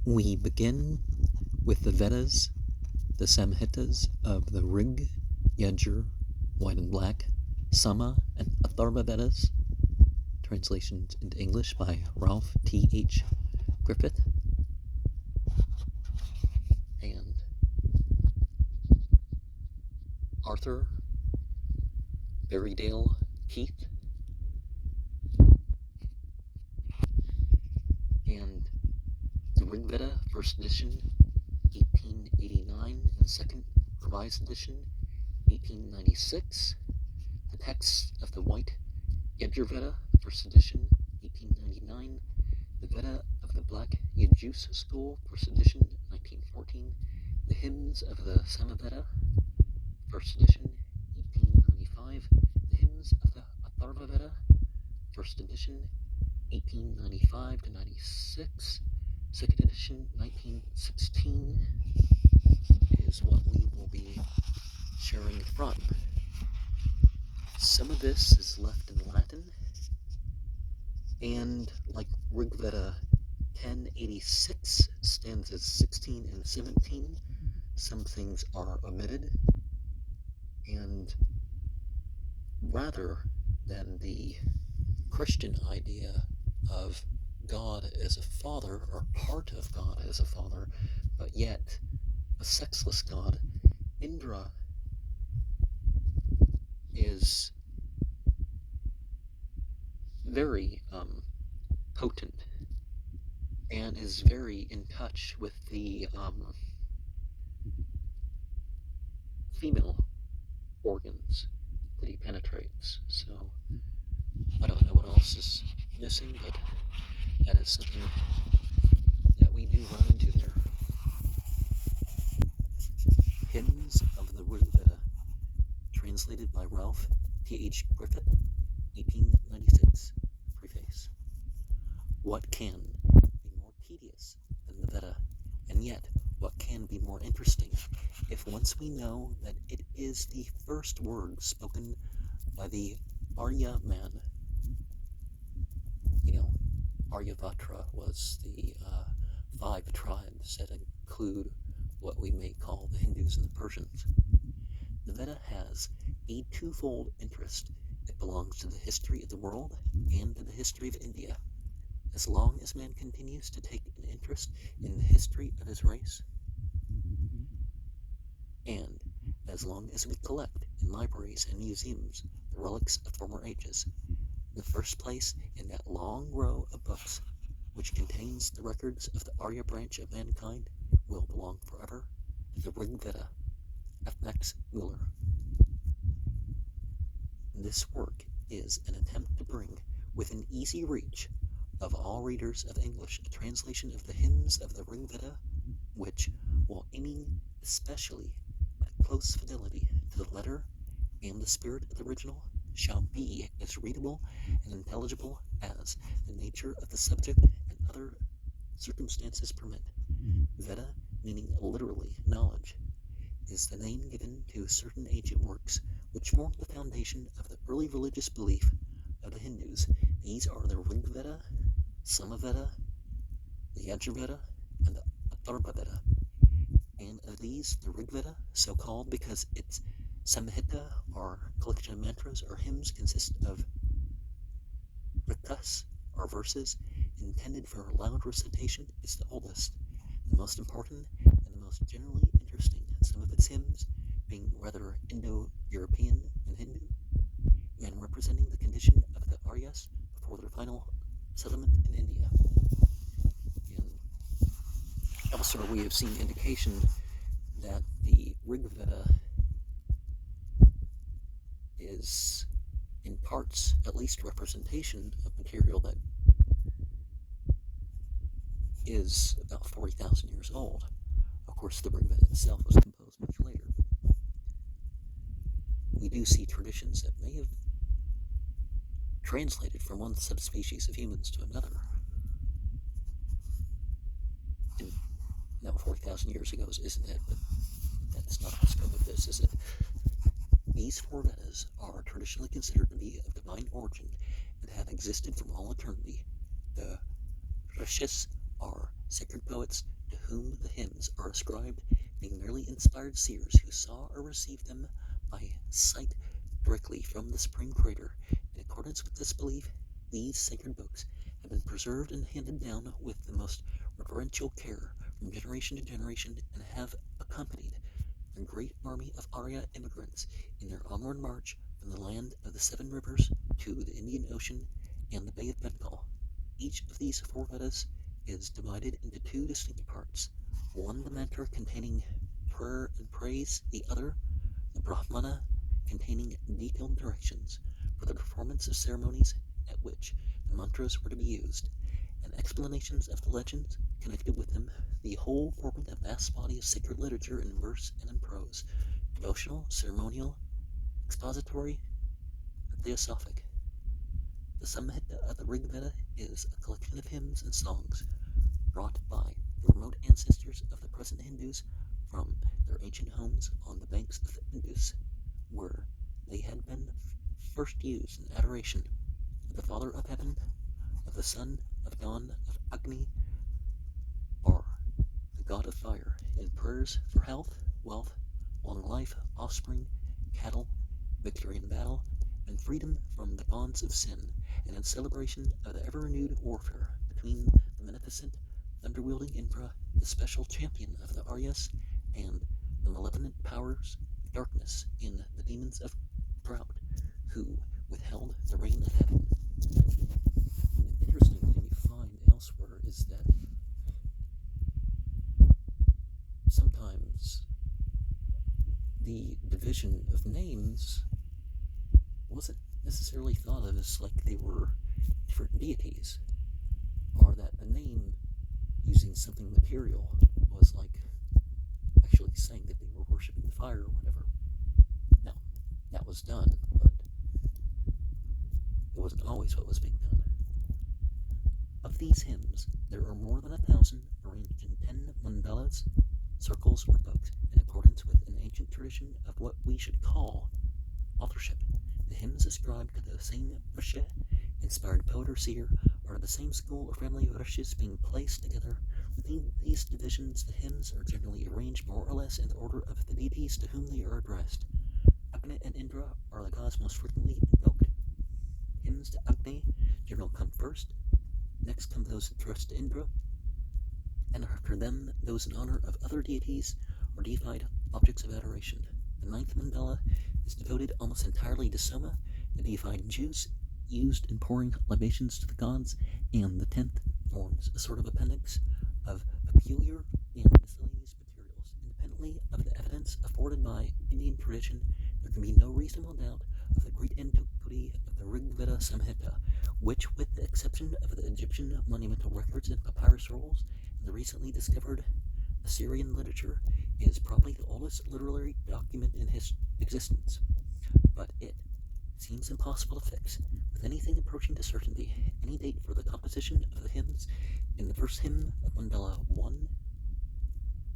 We begin with the Vedas, the Samhitas of the Rig, Yajur, White and Black, Sama, and Atharva Vedas, translations into English by Ralph T.H. Griffith, and Arthur Berriedale Keith, and the Rigveda, first edition, 1889, and second revised edition, 1896. The text of the White Yajurveda, first edition, 1899. The Veda of the Black Yajus School, first edition, 1914. The Hymns of the Samaveda, first edition, 1895. The Hymns of the Atharva Veda, first edition, 1895 to 96. Second edition, 1916, is what we will be sharing from. Some of this is left in Latin, and like Rigveda 1086, stanzas 16 and 17, some things are omitted, and rather than the Christian idea of God as a father, or part of God as a father, but yet a sexless God, Indra is very potent and is very in touch with the female organs that he penetrates. So I don't know what else is missing, but that is something that we do run into there. Hymns of the Rigveda, translated by Ralph T.H. Griffith, 1896. Preface. What can be more tedious than the Veda, and yet what can be more interesting, if once we know that it is the first word spoken by the Arya man? Aryavatra was the 5 tribes that include what we may call the Hindus and the Persians. The Veda has a twofold interest. It belongs to the history of the world and to the history of India. As long as man continues to take an interest in the history of his race, and as long as we collect in libraries and museums the relics of former ages, the first place in that long row of books which contains the records of the Arya branch of mankind will belong forever to the Rigveda, F. Max Muller. This work is an attempt to bring within easy reach of all readers of English a translation of the hymns of the Rigveda, which, while aiming especially at close fidelity to the letter and the spirit of the original, shall be as readable and intelligible as the nature of the subject and other circumstances permit. Veda, meaning literally knowledge, is the name given to certain ancient works which formed the foundation of the early religious belief of the Hindus. These are the Rigveda, Samaveda, the Yajurveda, and the Atharva Veda. And of these, the Rigveda, so called because its Samhita, or collection of mantras or hymns, consists of rikas, or verses intended for loud recitation, is the oldest, the most important, and the most generally interesting. Some of its hymns being rather Indo-European and Hindu, and representing the condition of the Aryas before their final settlement in India. And elsewhere we have seen indication that the Rigveda is in parts at least representation of material that is about 40,000 years old. Of course, the Rigveda itself was composed much later, but we do see traditions that may have translated from one subspecies of humans to another. And now 40,000 years ago, isn't it? But that's not the scope of this, is it? These 4 Vedas are traditionally considered to be of divine origin and have existed from all eternity. The Rishis are sacred poets to whom the hymns are ascribed being merely inspired seers who saw or received them by sight directly from the Supreme Creator. In accordance with this belief, these sacred books have been preserved and handed down with the most reverential care from generation to generation, and have accompanied a great army of Arya immigrants in their onward march from the land of the Seven Rivers to the Indian Ocean and the Bay of Bengal. Each of these four Vedas is divided into two distinct parts, one the mantra containing prayer and praise, the other the Brahmana containing detailed directions for the performance of ceremonies at which the mantras were to be used, and explanations of the legends connected with them, the whole forming a vast body of sacred literature in verse and in prose, devotional, ceremonial, expository, and theosophic. The Samhita of the Rigveda is a collection of hymns and songs brought by the remote ancestors of the present Hindus from their ancient homes on the banks of the Indus, where they had been first used in adoration of the Father of Heaven, of the Son, of Dawn, of Agni, or the God of Fire, in prayers for health, wealth, long life, offspring, cattle, victory in battle, and freedom from the bonds of sin, and in celebration of the ever-renewed warfare between the beneficent, thunder-wielding Indra, the special champion of the Aryas, and the malevolent powers of darkness in the demons of drought, who withheld the rain of heaven. An interesting thing you find elsewhere is that sometimes the division of names wasn't necessarily thought of as like they were different deities, or that the name using something material was like actually saying that they were worshiping the fire or whatever. Now, that was done, but it wasn't always what was being done. Of these hymns, there are more than 1,000 arranged in 10 mandalas, circles, or books, in accordance with an ancient tradition of what we should call authorship. The hymns ascribed to the same Rishi, inspired poet or seer, are the same school or family of Rishis being placed together. Within these divisions, the hymns are generally arranged more or less in the order of the deities to whom they are addressed. Agni and Indra are the gods most frequently invoked. Hymns to Agni generally come first, next come those addressed to Indra, and after them those in honor of other deities or deified objects of adoration. The ninth mandala is devoted almost entirely to Soma, the deified juice used in pouring libations to the gods, and the 10th forms a sort of appendix of peculiar and miscellaneous materials. Independently of the evidence afforded by Indian tradition, there can be no reasonable doubt of the great antiquity of the Rigveda Samhita, which, with the exception of the Egyptian monumental records and papyrus rolls and the recently discovered Assyrian literature, is probably the oldest literary document in existence. But it seems impossible to fix, with anything approaching to certainty, any date for the composition of the hymns. In the first hymn of Mandala 1,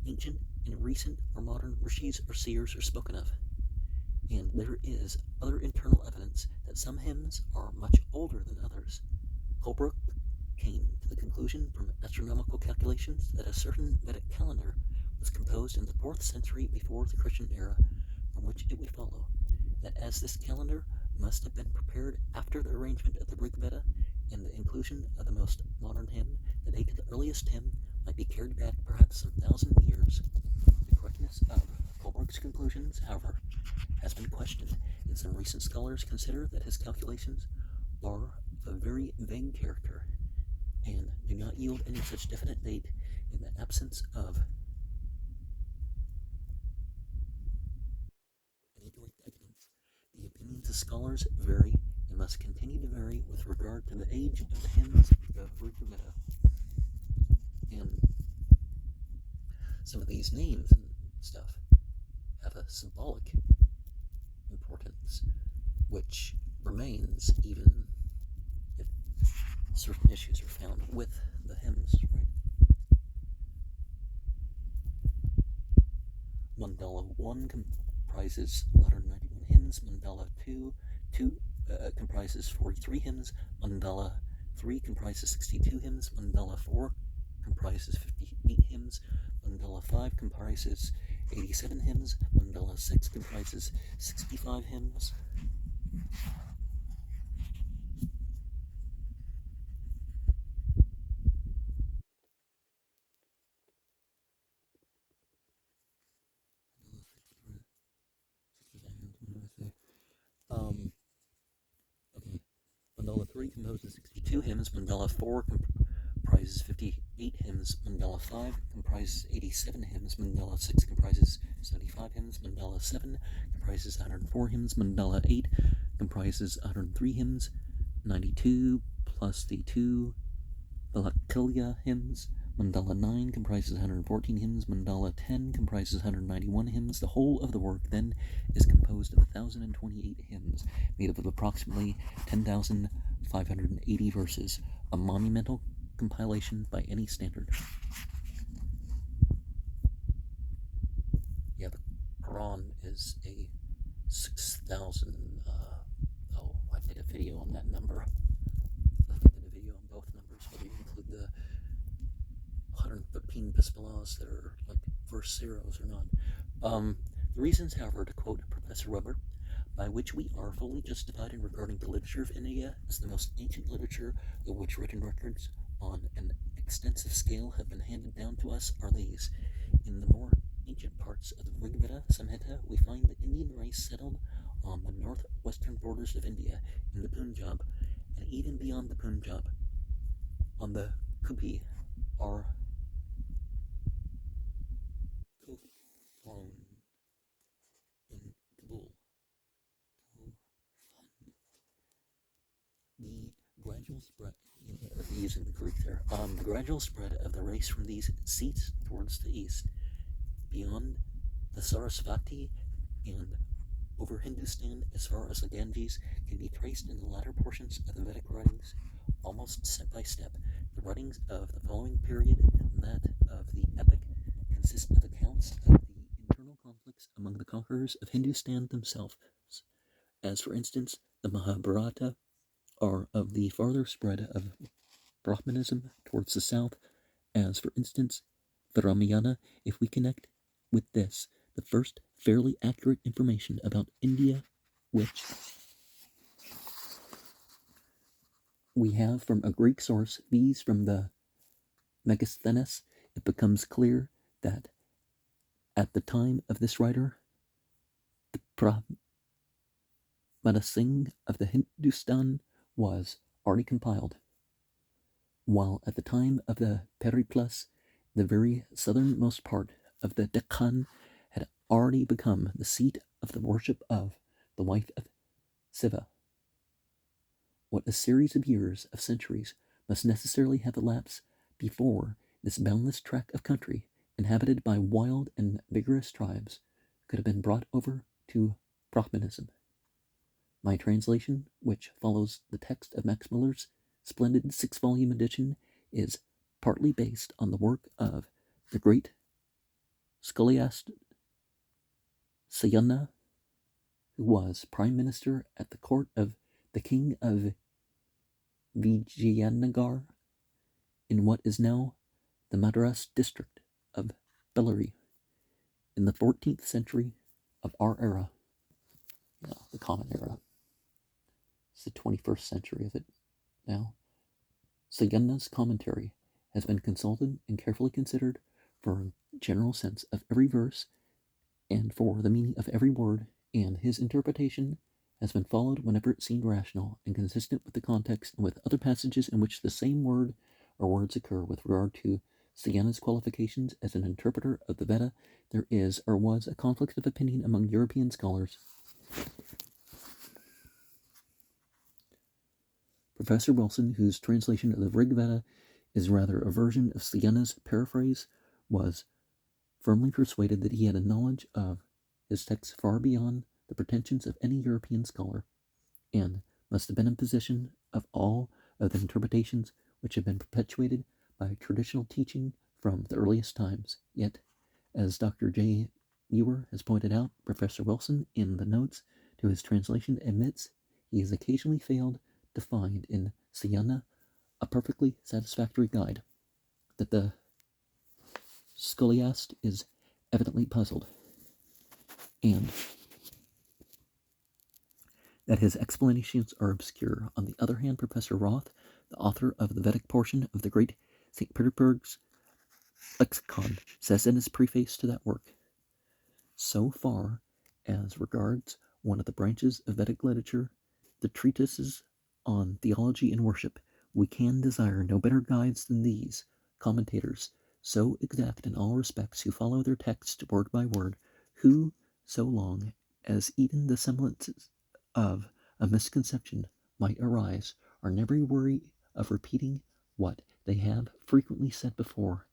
ancient and recent or modern rishis or seers are spoken of, and there is other internal evidence that some hymns are much older than others. Holbrook came to the conclusion from astronomical calculations that a certain Vedic calendar was composed in the 4th century before the Christian era, from which it would follow that as this calendar must have been prepared after the arrangement of the Rigveda and the inclusion of the most modern hymn, the date of the earliest hymn might be carried back perhaps some 1,000 years. The correctness of Holbrook's conclusions, however, has been questioned, and some recent scholars consider that his calculations are of a very vague character and do not yield any such definite date in the absence of any direct evidence. The opinions of scholars vary and must continue to vary with regard to the age of the hymns of Rigveda. And some of these names and stuff have a symbolic importance, which remains even if certain issues are found with the hymns, right? Mandala 1 comprises 191 hymns. Mandala 2 comprises 43 hymns. Mandala 3 comprises 62 hymns. Mandala 4 comprises 58 hymns. hymns. Mandala 5 comprises 87 hymns. Mandala 6 comprises 65 hymns. Okay. Mandala 3 composes 62 hymns. Mandala 4 comprises 58 hymns. Mandala 5 comprises 87 hymns. Mandala 6 comprises 75 hymns. Mandala 7 comprises 104 hymns. Mandala 8 comprises 103 hymns. 92 plus the 2 Valakilya hymns. Mandala 9 comprises 114 hymns. Mandala 10 comprises 191 hymns. The whole of the work then is composed of 1,028 hymns, made up of approximately 10,580 verses, a monumental compilation by any standard. Yeah, the Quran is a 6,000. I did a video on that number. I think I did a video on both numbers, whether you include the 113 Bismillahs that are like verse zeros or not. The reasons, however, to quote Professor Weber, by which we are fully justified in regarding the literature of India as the most ancient literature of which written records on an extensive scale have been handed down to us are these. In the more ancient parts of the Rigveda Samhita, we find the Indian race settled on the northwestern borders of India, in the Punjab, and even beyond the Punjab, on the Kupi, are Kufon in Kabul. The gradual spread, using the Greek there, the gradual spread of the race from these seats towards the east, beyond the Sarasvati and over Hindustan as far as the Ganges, can be traced in the latter portions of the Vedic writings, almost step by step. The writings of the following period and that of the epic consist of accounts of the internal conflicts among the conquerors of Hindustan themselves, as for instance the Mahabharata, are of the farther spread of Brahmanism towards the south, as for instance the Ramayana. If we connect with this the first fairly accurate information about India which we have from a Greek source, these from the Megasthenes, it becomes clear that at the time of this writer, the Brahmanasing of the Hindustan was already compiled, while at the time of the Periplus, the very southernmost part of the Deccan had already become the seat of the worship of the wife of Siva. What a series of years, of centuries, must necessarily have elapsed before this boundless tract of country, inhabited by wild and vigorous tribes, could have been brought over to Brahmanism. My translation, which follows the text of Max Muller's splendid 6-volume edition, is partly based on the work of the great scholiast Sayana, who was prime minister at the court of the king of Vijayanagar in what is now the Madras district of Bellary in the 14th century of our era, the Common Era. It's the 21st century of it now. Sayana's commentary has been consulted and carefully considered for a general sense of every verse and for the meaning of every word, and his interpretation has been followed whenever it seemed rational and consistent with the context and with other passages in which the same word or words occur. With regard to Sayana's qualifications as an interpreter of the Veda, there is or was a conflict of opinion among European scholars. Professor Wilson, whose translation of the Rigveda is rather a version of Sayana's paraphrase, was firmly persuaded that he had a knowledge of his text far beyond the pretensions of any European scholar, and must have been in possession of all of the interpretations which have been perpetuated by traditional teaching from the earliest times. Yet, as Dr. J. Muir has pointed out, Professor Wilson, in the notes to his translation, admits he has occasionally failed to find in Sayana a perfectly satisfactory guide, that the Scholiast is evidently puzzled, and that his explanations are obscure. On the other hand, Professor Roth, the author of the Vedic portion of the great St. Petersburg's lexicon, says in his preface to that work, so far as regards one of the branches of Vedic literature, the treatises on theology and worship, we can desire no better guides than these commentators, so exact in all respects, who follow their text word by word, who, so long as even the semblances of a misconception might arise, are never weary of repeating what they have frequently said before,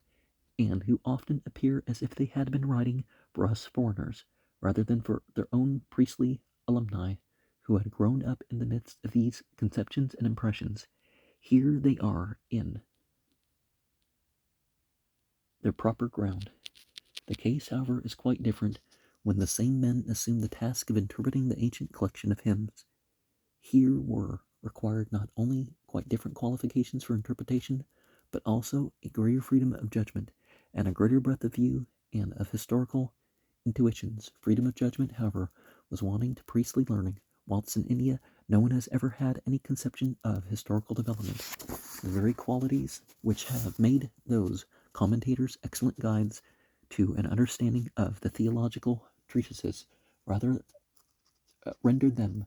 and who often appear as if they had been writing for us foreigners, rather than for their own priestly alumni, who had grown up in the midst of these conceptions and impressions. Here they are in their proper ground. The case, however, is quite different when the same men assume the task of interpreting the ancient collection of hymns. Here were required not only quite different qualifications for interpretation, but also a greater freedom of judgment and a greater breadth of view and of historical intuitions. Freedom of judgment, however, was wanting to priestly learning, whilst in India no one has ever had any conception of historical development. The very qualities which have made those commentators excellent guides to an understanding of the theological treatises rather rendered them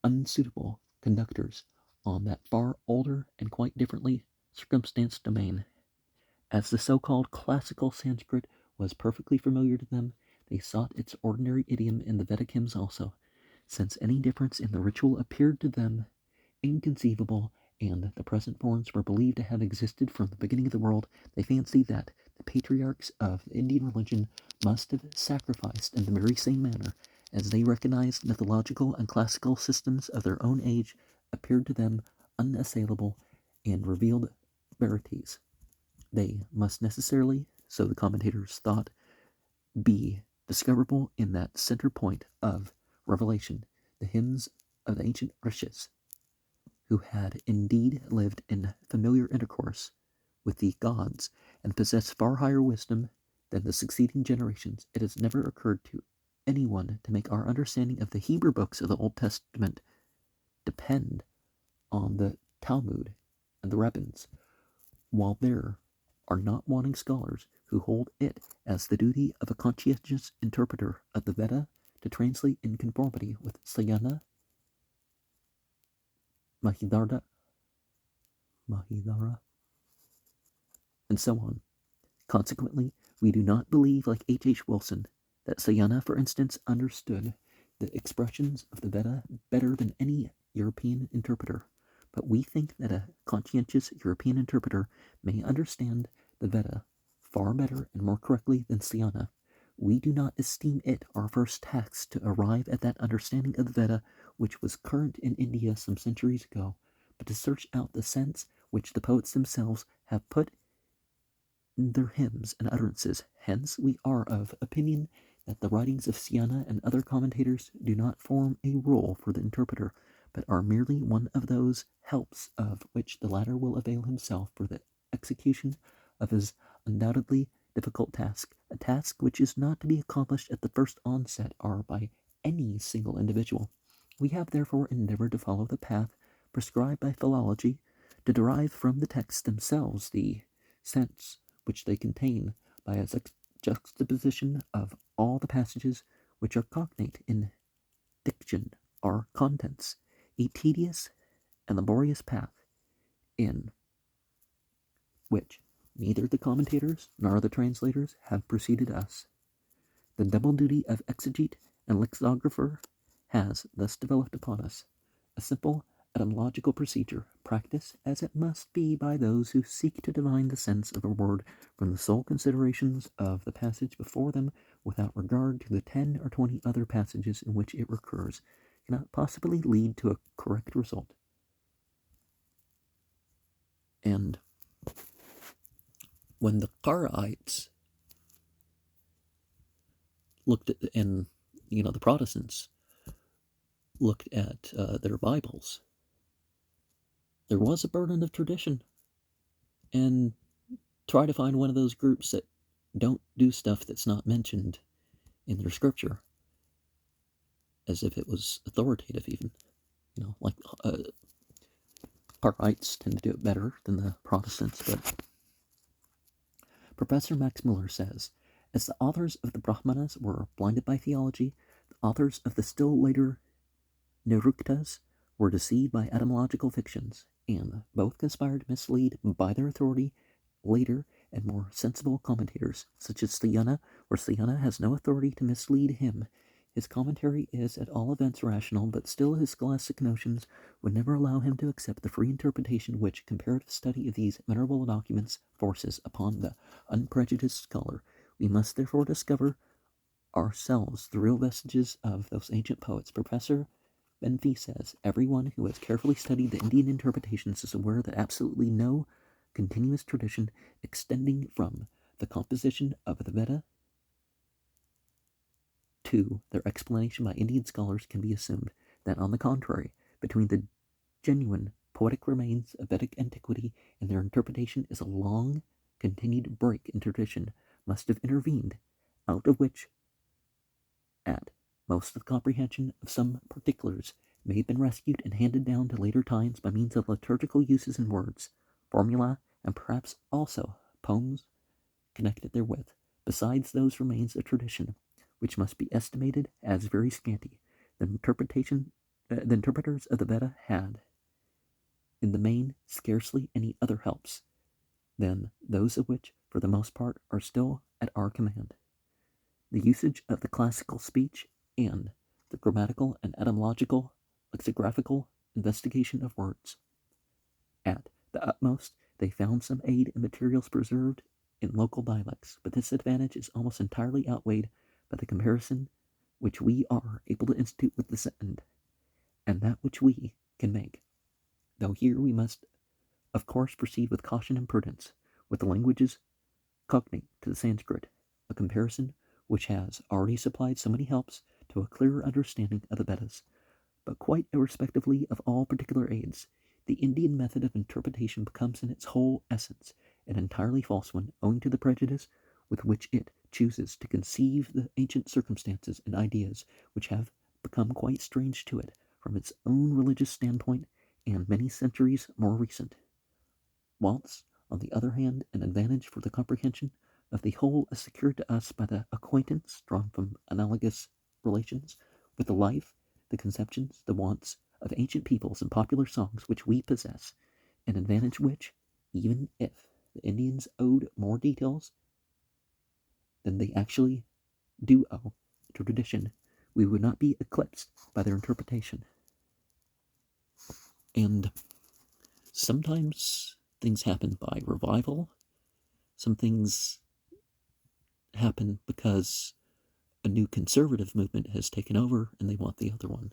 unsuitable conductors on that far older and quite differently circumstanced domain. As the so-called classical Sanskrit was perfectly familiar to them, they sought its ordinary idiom in the Vedic hymns also, since any difference in the ritual appeared to them inconceivable, and the present forms were believed to have existed from the beginning of the world. They fancied that the patriarchs of the Indian religion must have sacrificed in the very same manner as they recognized mythological and classical systems of their own age appeared to them unassailable and revealed verities. They must necessarily, so the commentators thought, be discoverable in that center point of revelation, the hymns of the ancient rishis, who had indeed lived in familiar intercourse with the gods and possessed far higher wisdom than the succeeding generations. It has never occurred to anyone to make our understanding of the Hebrew books of the Old Testament depend on the Talmud and the rabbins, while there are not wanting scholars who hold it as the duty of a conscientious interpreter of the Veda to translate in conformity with Sayana, Mahidara, and so on. Consequently, we do not believe, like H. Wilson, that Sayana, for instance, understood the expressions of the Veda better than any European interpreter, but we think that a conscientious European interpreter may understand the Veda far better and more correctly than Sayana. We do not esteem it our first task to arrive at that understanding of the Veda which was current in India some centuries ago, but to search out the sense which the poets themselves have put in their hymns and utterances. Hence, we are of opinion that the writings of Sayana and other commentators do not form a rule for the interpreter, but are merely one of those helps of which the latter will avail himself for the execution of his undoubtedly difficult task, a task which is not to be accomplished at the first onset or by any single individual. We have therefore endeavored to follow the path prescribed by philology, to derive from the texts themselves the sense which they contain by a juxtaposition of all the passages which are cognate in diction or contents, a tedious and laborious path, in which neither the commentators nor the translators have preceded us. The double duty of exegete and lexicographer has thus developed upon us a simple etymological procedure, practiced as it must be by those who seek to divine the sense of a word from the sole considerations of the passage before them, without regard to the 10 or 20 other passages in which it recurs, cannot possibly lead to a correct result. And when the Qaraites looked at, and the Protestants looked at their Bibles, there was a burden of tradition, and try to find one of those groups that don't do stuff that's not mentioned in their scripture, as if it was authoritative even. Like Cartwrights tend to do it better than the Protestants, but Professor Max Muller says, as the authors of the Brahmanas were blinded by theology, the authors of the still later Niruktas were deceived by etymological fictions, and both conspired to mislead by their authority later and more sensible commentators, such as Sthayana, where Sthayana has no authority to mislead him. His commentary is at all events rational, but still his scholastic notions would never allow him to accept the free interpretation which comparative study of these venerable documents forces upon the unprejudiced scholar. We must therefore discover ourselves the real vestiges of those ancient poets. Professor Benfey says, everyone who has carefully studied the Indian interpretations is aware that absolutely no continuous tradition extending from the composition of the Veda to their explanation by Indian scholars can be assumed. That, on the contrary, between the genuine poetic remains of Vedic antiquity and their interpretation is a long continued break in tradition must have intervened, out of which, at most of the comprehension of some particulars may have been rescued and handed down to later times by means of liturgical uses in words, formula, and perhaps also poems connected therewith, besides those remains of tradition, which must be estimated as very scanty. The interpreters of the Veda had, in the main, scarcely any other helps than those of which, for the most part, are still at our command. The usage of the classical speech and the grammatical and etymological, lexicographical investigation of words. At the utmost, they found some aid in materials preserved in local dialects, but this advantage is almost entirely outweighed by the comparison which we are able to institute with this end, and that which we can make. Though here we must, of course, proceed with caution and prudence, with the languages cognate to the Sanskrit, a comparison which has already supplied so many helps to a clearer understanding of the Vedas. But quite irrespectively of all particular aids, the Indian method of interpretation becomes in its whole essence an entirely false one, owing to the prejudice with which it chooses to conceive the ancient circumstances and ideas which have become quite strange to it from its own religious standpoint and many centuries more recent. Whilst, on the other hand, an advantage for the comprehension of the whole is secured to us by the acquaintance drawn from analogous relations with the life, the conceptions, the wants of ancient peoples and popular songs which we possess, an advantage which, even if the Indians owed more details than they actually do owe to tradition, we would not be eclipsed by their interpretation. And sometimes things happen by revival. Some things happen because a new conservative movement has taken over and they want the other one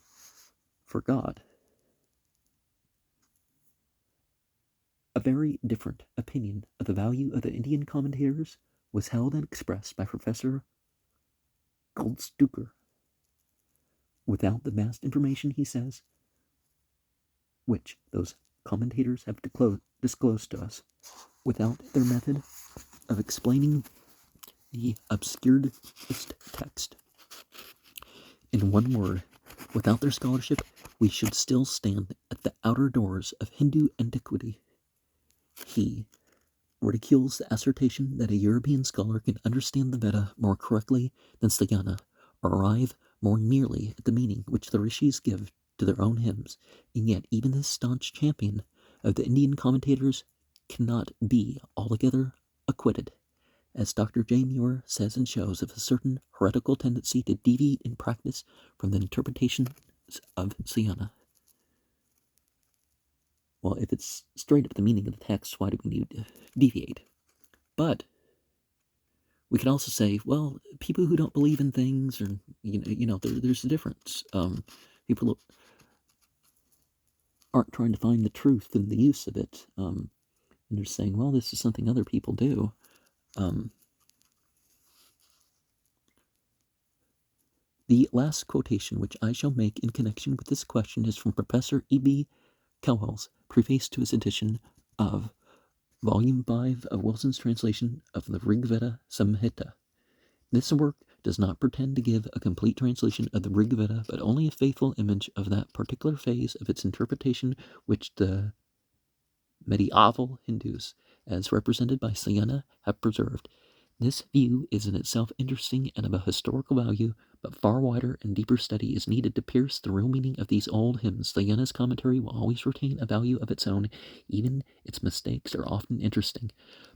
for God. A very different opinion of the value of the Indian commentators was held and expressed by Professor Goldstucker. Without the vast information, he says, which those commentators have disclosed to us, without their method of explaining the obscurest text, in one word, without their scholarship, we should still stand at the outer doors of Hindu antiquity. He ridicules the assertion that a European scholar can understand the Veda more correctly than Sthayana, or arrive more nearly at the meaning which the rishis give to their own hymns, and yet even this staunch champion of the Indian commentators cannot be altogether acquitted, as Dr. J. Muir says and shows, of a certain heretical tendency to deviate in practice from the interpretations of Sthayana. Well, if it's straight up the meaning of the text, why do we need to deviate? But we could also say, well, people who don't believe in things, or there's a difference. People aren't trying to find the truth in the use of it, and they're saying, well, this is something other people do. The last quotation which I shall make in connection with this question is from Professor E.B. Cowell's preface to his edition of Volume 5 of Wilson's translation of the Rigveda Samhita. This work does not pretend to give a complete translation of the Rigveda, but only a faithful image of that particular phase of its interpretation which the medieval Hindus, as represented by Sayana, have preserved. This view is in itself interesting and of a historical value, but far wider and deeper study is needed to pierce the real meaning of these old hymns. Sayana's commentary will always retain a value of its own, even its mistakes are often interesting,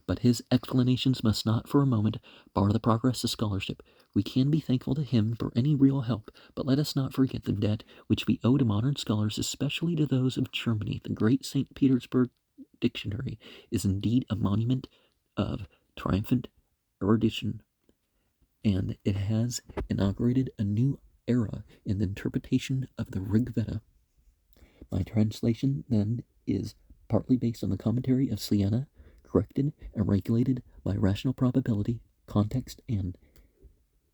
but his explanations must not for a moment bar the progress of scholarship. We can be thankful to him for any real help, but let us not forget the debt which we owe to modern scholars, especially to those of Germany. The great St. Petersburg Dictionary is indeed a monument of triumphant erudition, and it has inaugurated a new era in the interpretation of the Rigveda. My translation, then, is partly based on the commentary of Sayana, corrected and regulated by rational probability, context, and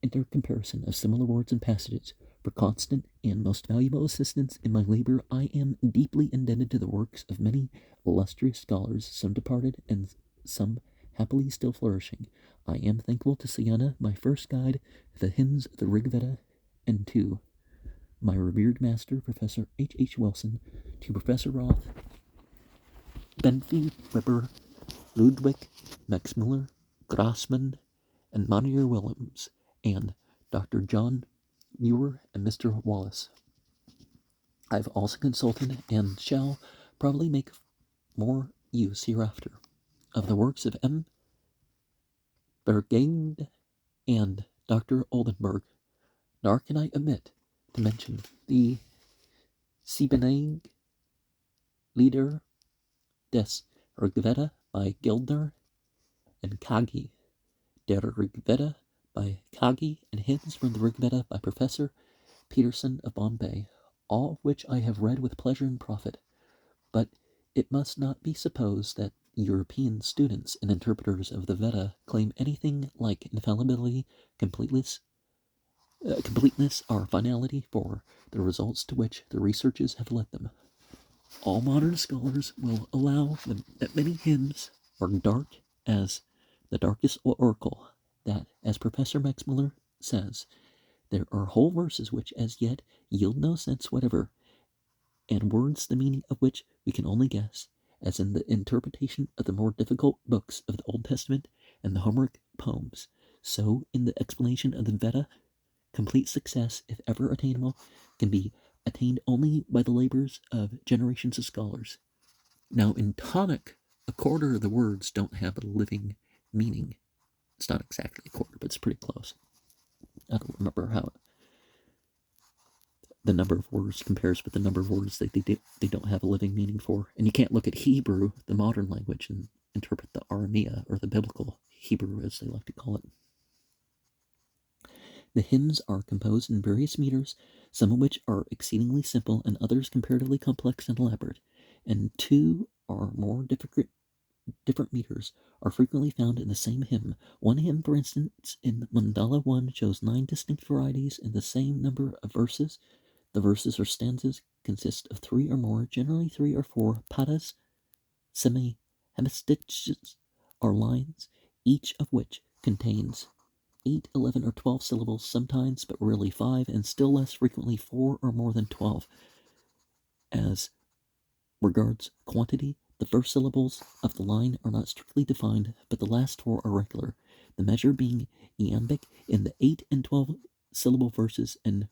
intercomparison of similar words and passages. For constant and most valuable assistance in my labor, I am deeply indebted to the works of many illustrious scholars, some departed and some happily still flourishing. I am thankful to Sayana, my first guide, the hymns of the Rigveda, and to my revered master, Professor H. Wilson, to Professor Roth, Benfi, Weber, Ludwig, Max Muller, Grassmann, and Monier Williams, and Dr. John Muir and Mr. Wallace. I've also consulted, and shall probably make more use hereafter, of the works of M. Berriedale and Dr. Oldenburg, nor can I omit to mention the Siebeneinige Lieder des Rigveda by Gildner and Kagi, Der Rigveda by Kagi, and hymns from the Rigveda by Professor Peterson of Bombay, all of which I have read with pleasure and profit. But it must not be supposed that European students and interpreters of the Veda claim anything like infallibility, completeness, or finality for the results to which their researches have led them. All modern scholars will allow that many hymns are dark as the darkest oracle, that, as Professor Max Muller says, there are whole verses which as yet yield no sense whatever, and words the meaning of which we can only guess, as in the interpretation of the more difficult books of the Old Testament and the Homeric poems, so in the explanation of the Veda. Complete success, if ever attainable, can be attained only by the labors of generations of scholars. Now, in tonic, a quarter of the words don't have a living meaning. It's not exactly a quarter, but it's pretty close. I don't remember how the number of words compares with the number of words that they don't have a living meaning for. And you can't look at Hebrew, the modern language, and interpret the Aramea, or the biblical Hebrew, as they like to call it. The hymns are composed in various meters, some of which are exceedingly simple and others comparatively complex and elaborate, and two or more different meters are frequently found in the same hymn. One hymn, for instance, in Mandala 1, shows 9 distinct varieties in the same number of verses. The verses or stanzas consist of 3 or more, generally 3 or 4 padas, hemistiches, or lines, each of which contains 8, 11, or 12 syllables sometimes, but rarely 5, and still less frequently 4 or more than 12. As regards quantity, the first syllables of the line are not strictly defined, but the last 4 are regular, the measure being iambic in the 8 and 12 syllable verses and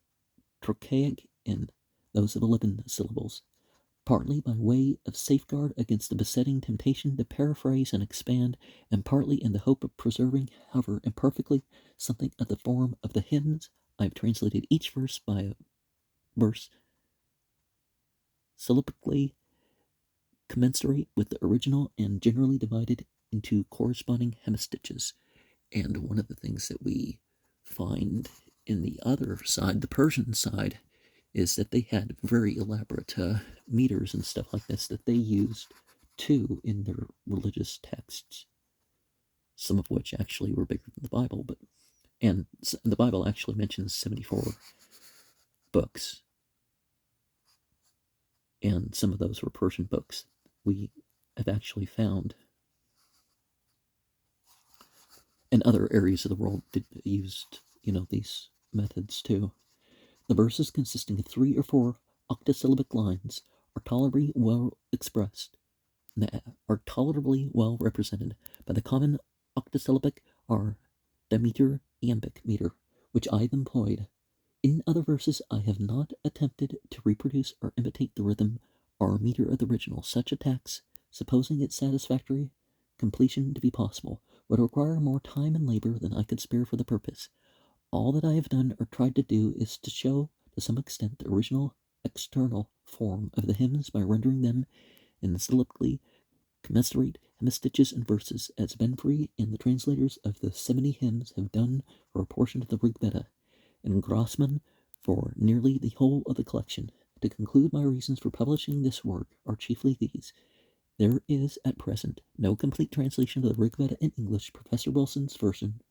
trochaic in those of 11 syllables, partly by way of safeguard against the besetting temptation to paraphrase and expand, and partly in the hope of preserving, however imperfectly, something of the form of the hymns. I have translated each verse by a verse syllabically commensurate with the original and generally divided into corresponding hemistiches. And one of the things that we find in the other side, the Persian side, is that they had very elaborate meters and stuff like this that they used too in their religious texts, some of which actually were bigger than the Bible. And the Bible actually mentions 74 books, and some of those were Persian books. We have actually found and other areas of the world used, these methods too. The verses consisting of 3 or 4 octosyllabic lines are tolerably well expressed, are tolerably well represented by the common octosyllabic or dimeter iambic meter, which I have employed. In other verses I have not attempted to reproduce or imitate the rhythm or meter of the original. Such attacks, supposing its satisfactory completion to be possible, would require more time and labor than I could spare for the purpose. All that I have done or tried to do is to show to some extent the original external form of the hymns by rendering them in syllabically commensurate hemistiches and verses, as Benfrey and the translators of the 70 hymns have done for a portion of the Rigveda, and Grossman for nearly the whole of the collection. To conclude, my reasons for publishing this work are chiefly these. There is at present no complete translation of the Rigveda in English. Professor Wilson's version,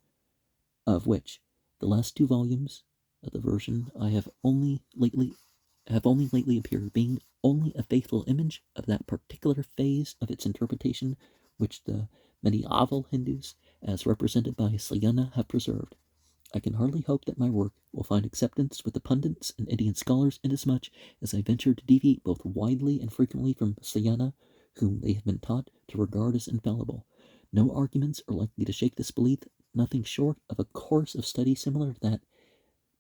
of which the last 2 volumes of the version I have only lately appeared, being only a faithful image of that particular phase of its interpretation which the medieval Hindus, as represented by Sayana, have preserved. I can hardly hope that my work will find acceptance with the pundits and Indian scholars, inasmuch as I venture to deviate both widely and frequently from Sayana, whom they have been taught to regard as infallible. No arguments are likely to shake this belief. Nothing short of a course of study similar to that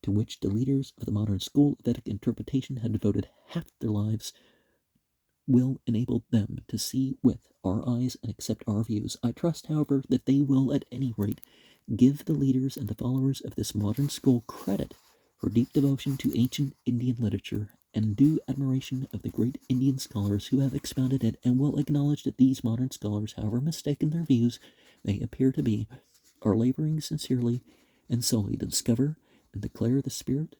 to which the leaders of the modern school of Vedic interpretation had devoted half their lives will enable them to see with our eyes and accept our views. I trust, however, that they will at any rate give the leaders and the followers of this modern school credit for deep devotion to ancient Indian literature and due admiration of the great Indian scholars who have expounded it, and will acknowledge that these modern scholars, however mistaken their views may appear to be, are laboring sincerely and solely to discover and declare the spirit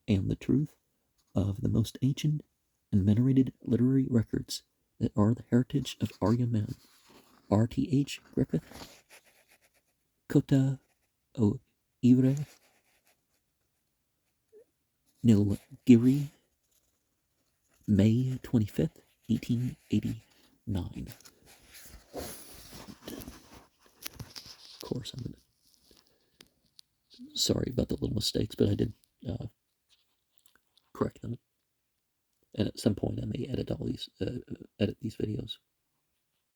and the truth of the most ancient and venerated literary records that are the heritage of Arya men. R.T.H. Griffith, Kota o Ivre, Nilgiri, May 25th, 1889. Of course, sorry about the little mistakes, but I did correct them. And at some point, I may edit these videos.